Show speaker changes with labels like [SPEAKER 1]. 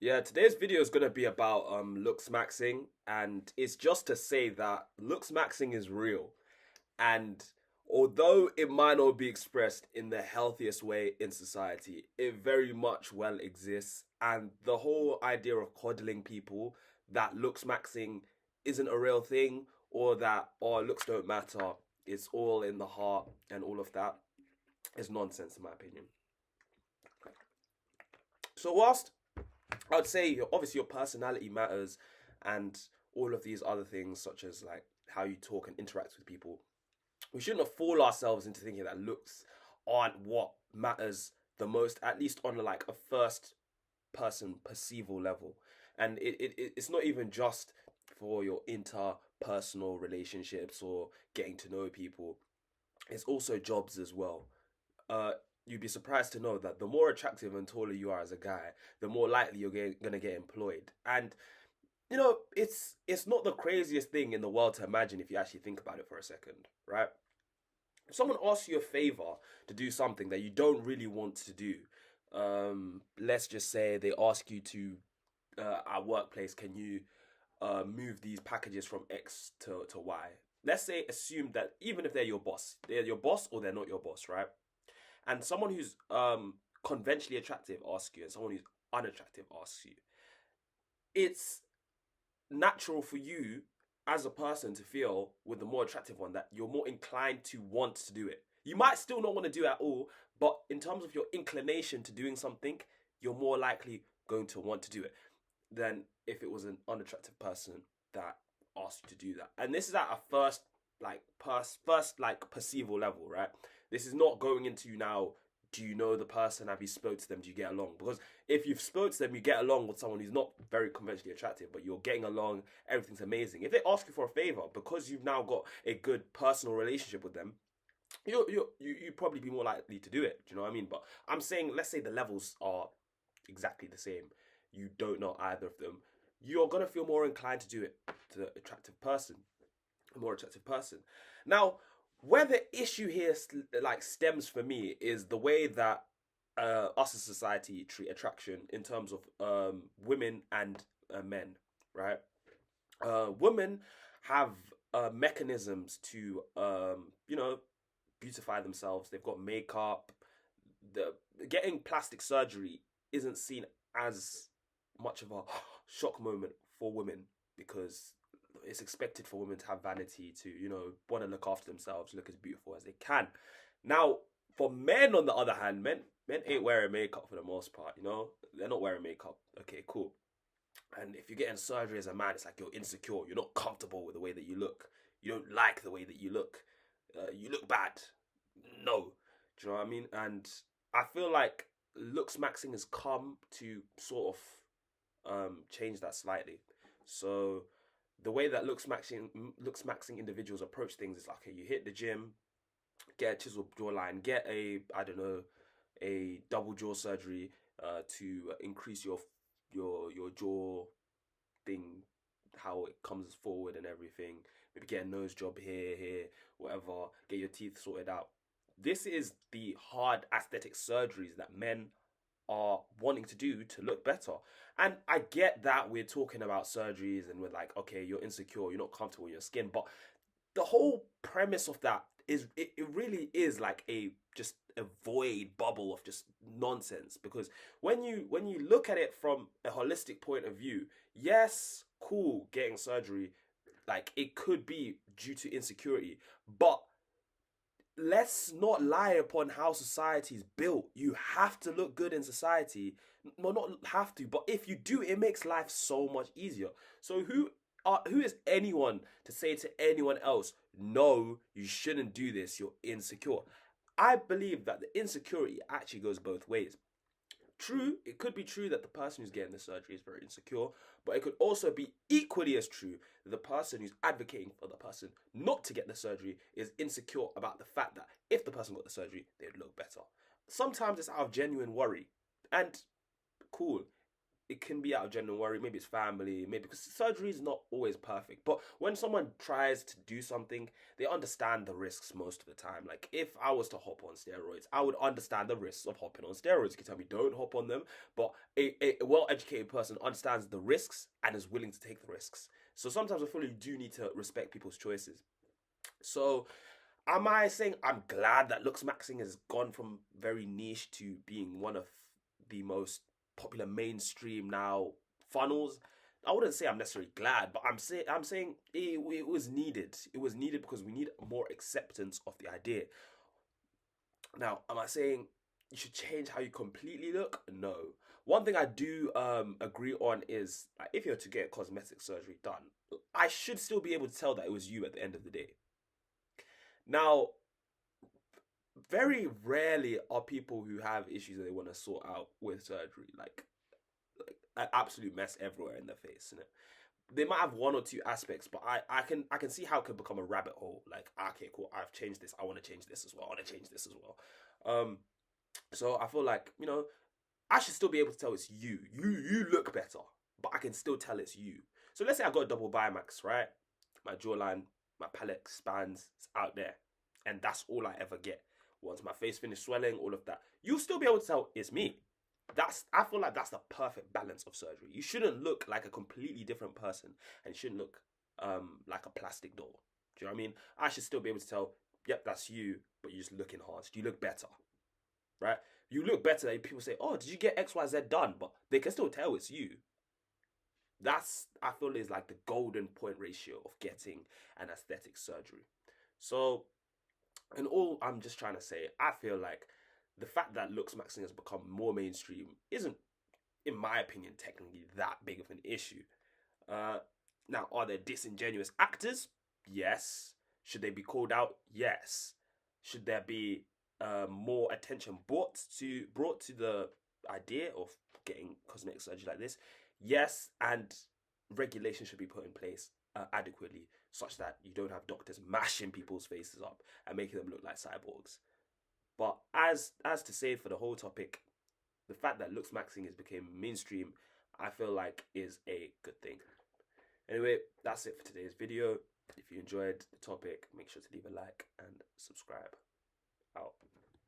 [SPEAKER 1] Yeah, today's video is gonna be about Looksmaxxing, and it's just to say that Looksmaxxing is real, and although it might not be expressed in the healthiest way in society, it very much well exists, and the whole idea of coddling people that Looksmaxxing isn't a real thing, or that looks don't matter, it's all in the heart, and all of that is nonsense in my opinion. So whilst I'd say obviously your personality matters and all of these other things such as like how you talk and interact with people. We shouldn't fool ourselves into thinking that looks aren't what matters the most, at least on like a first person perceival level. And it's not even just for your interpersonal relationships or getting to know people. It's also jobs as well. uh, you'd be surprised to know that the more attractive and taller you are as a guy, the more likely gonna get employed. And it's not the craziest thing in the world to imagine if you actually think about it for a second, right? If someone asks you a favor to do something that you don't really want to do, let's just say they ask you to, at workplace, can you move these packages from X to Y? Let's say, assume that even if they're your boss or they're not your boss, right? And someone who's conventionally attractive asks you, and someone who's unattractive asks you, it's natural for you as a person to feel with the more attractive one that you're more inclined to want to do it. You might still not want to do it at all, but in terms of your inclination to doing something, you're more likely going to want to do it than if it was an unattractive person that asked you to do that. And this is at a first like perceivable level, right? This is not going into now, do you know the person? Have you spoke to them? Do you get along? Because if you've spoke to them, you get along with someone who's not very conventionally attractive, but you're getting along, everything's amazing. If they ask you for a favor, because you've now got a good personal relationship with them, you probably be more likely to do it. Do you know what I mean? But I'm saying, let's say the levels are exactly the same. You don't know either of them. You're gonna feel more inclined to do it to the attractive person, a more attractive person. Now, where the issue here like stems for me is the way that us as society treat attraction in terms of women and men, right? Women have mechanisms to beautify themselves. They've got makeup. The Getting plastic surgery isn't seen as much of a shock moment for women because it's expected for women to have vanity, to want to look after themselves, look as beautiful as they can. Now, for men on the other hand, men ain't wearing makeup for the most part. They're not wearing makeup. Okay, cool. And if you're getting surgery as a man, it's like you're insecure. You're not comfortable with the way that you look. You don't like the way that you look. You look bad. No. Do you know what I mean? And I feel like Looksmaxxing has come to sort of change that slightly. So the way that Looksmaxxing individuals approach things is like, okay, you hit the gym, get a chiseled jawline, get a, I don't know, a double jaw surgery to increase your jaw thing, how it comes forward and everything. Maybe get a nose job here, whatever. Get your teeth sorted out. This is the hard aesthetic surgeries that men are wanting to do to look better. And I get that we're talking about surgeries and we're like, okay, you're insecure, you're not comfortable in your skin, but the whole premise of that is it really is like a void bubble of just nonsense. Because when you look at it from a holistic point of view, yes, cool, getting surgery, like it could be due to insecurity, but let's not lie upon how society is built. You have to look good in society. Well, not have to, but if you do, it makes life so much easier. So who is anyone to say to anyone else, no, you shouldn't do this, you're insecure? I believe that the insecurity actually goes both ways. True, it could be true that the person who's getting the surgery is very insecure, but it could also be equally as true that the person who's advocating for the person not to get the surgery is insecure about the fact that if the person got the surgery, they'd look better. Sometimes it's out of genuine worry. And cool. it can be out of genuine worry. Maybe it's family. Maybe because surgery is not always perfect. But when someone tries to do something, they understand the risks most of the time. Like if I was to hop on steroids, I would understand the risks of hopping on steroids. You can tell me don't hop on them, but a well-educated person understands the risks and is willing to take the risks. So sometimes I feel you do need to respect people's choices. So am I saying I'm glad that Looksmaxxing has gone from very niche to being one of the most popular mainstream now funnels? I wouldn't say I'm necessarily glad, but I'm saying it was needed. It was needed because we need more acceptance of the idea. Now, am I saying you should change how you completely look? No. One thing I do agree on is like, if you're to get cosmetic surgery done, I should still be able to tell that it was you at the end of the day. Now, very rarely are people who have issues that they want to sort out with surgery, like an absolute mess everywhere in their face, you know? They might have one or two aspects, but I can see how it could become a rabbit hole. Like, okay, cool, I've changed this, I want to change this as well, I want to change this as well. So I feel like, I should still be able to tell it's you. You look better, but I can still tell it's you. So let's say I got a double Bimax, right? My jawline, my palate expands, it's out there, and that's all I ever get. Once my face finishes swelling, all of that, you'll still be able to tell it's me. I feel like that's the perfect balance of surgery. You shouldn't look like a completely different person, and you shouldn't look like a plastic doll. Do you know what I mean? I should still be able to tell, yep, that's you, but you just look enhanced. You look better, right? You look better. And people say, oh, did you get XYZ done? But they can still tell it's you. That's, I feel, is like the golden point ratio of getting an aesthetic surgery. So, in all, I'm just trying to say, I feel like the fact that Looksmaxxing has become more mainstream isn't, in my opinion, technically that big of an issue. Now, are there disingenuous actors? Yes. Should they be called out? Yes. Should there be more attention brought to the idea of getting cosmetic surgery like this? Yes, and regulations should be put in place adequately, such that you don't have doctors mashing people's faces up and making them look like cyborgs. But as to say for the whole topic, the fact that Looksmaxxing has become mainstream, I feel like is a good thing. Anyway, that's it for today's video. If you enjoyed the topic, make sure to leave a like and subscribe. Out.